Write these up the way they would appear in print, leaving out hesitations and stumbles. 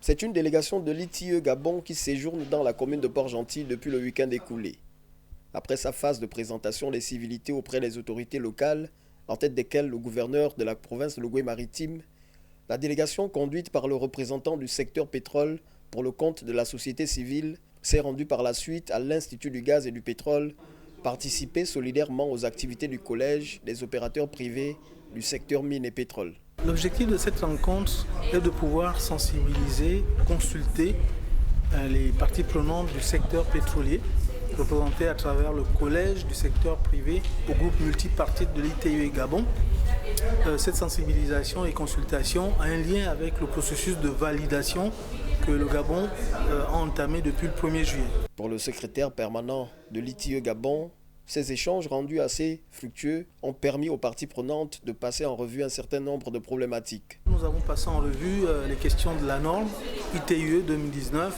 C'est une délégation de l'ITIE Gabon qui séjourne dans la commune de Port-Gentil depuis le week-end écoulé. Après sa phase de présentation des civilités auprès des autorités locales, en tête desquelles le gouverneur de la province de l'Ogooué-Maritime, la délégation conduite par le représentant du secteur pétrole pour le compte de la société civile s'est rendue par la suite à l'Institut du gaz et du pétrole, participer solidairement aux activités du collège des opérateurs privés du secteur mine et pétrole. L'objectif de cette rencontre est de pouvoir sensibiliser, consulter les parties prenantes du secteur pétrolier, représenté à travers le collège du secteur privé au groupe multipartite de l'ITIE Gabon. Cette sensibilisation et consultation a un lien avec le processus de validation que le Gabon a entamé depuis le 1er juillet. Pour le secrétaire permanent de l'ITIE Gabon, ces échanges rendus assez fructueux ont permis aux parties prenantes de passer en revue un certain nombre de problématiques. Nous avons passé en revue les questions de la norme ITIE 2019.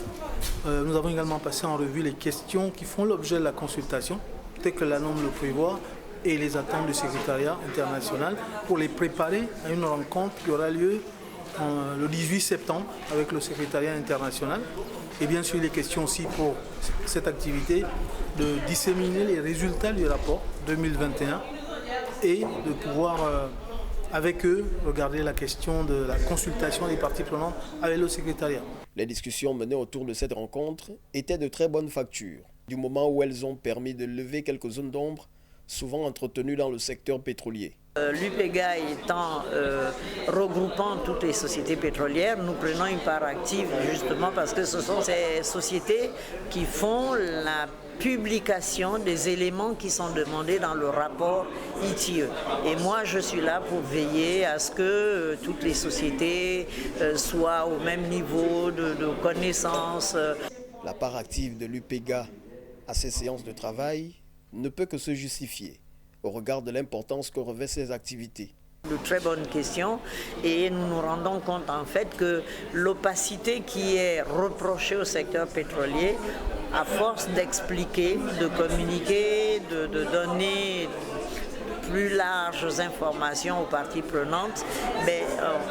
Nous avons également passé en revue les questions qui font l'objet de la consultation, telles que la norme le prévoit, et les attentes du secrétariat international pour les préparer à une rencontre qui aura lieu le 18 septembre avec le secrétariat international. Et bien sûr, il est question aussi pour cette activité de disséminer les résultats du rapport 2021 et de pouvoir, avec eux, regarder la question de la consultation des parties prenantes avec le secrétariat. Les discussions menées autour de cette rencontre étaient de très bonne facture, du moment où elles ont permis de lever quelques zones d'ombre souvent entretenues dans le secteur pétrolier. L'UPEGA étant regroupant toutes les sociétés pétrolières, nous prenons une part active justement parce que ce sont ces sociétés qui font la publication des éléments qui sont demandés dans le rapport ITIE. Et moi, je suis là pour veiller à ce que toutes les sociétés soient au même niveau de connaissance. La part active de l'UPEGA à ces séances de travail ne peut que se justifier au regard de l'importance que revêtent ces activités. De très bonnes questions et nous nous rendons compte en fait que l'opacité qui est reprochée au secteur pétrolier, à force d'expliquer, de communiquer, de donner plus larges informations aux parties prenantes,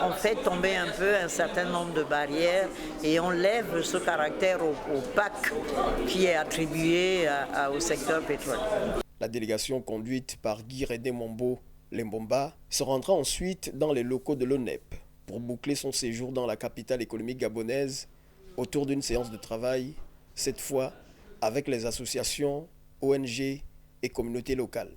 on fait tomber un peu un certain nombre de barrières et on lève ce caractère opaque qui est attribué au secteur pétrolier. La délégation conduite par Guy Rédé Mombo Lembomba se rendra ensuite dans les locaux de l'ONEP pour boucler son séjour dans la capitale économique gabonaise autour d'une séance de travail, cette fois avec les associations, ONG et communautés locales.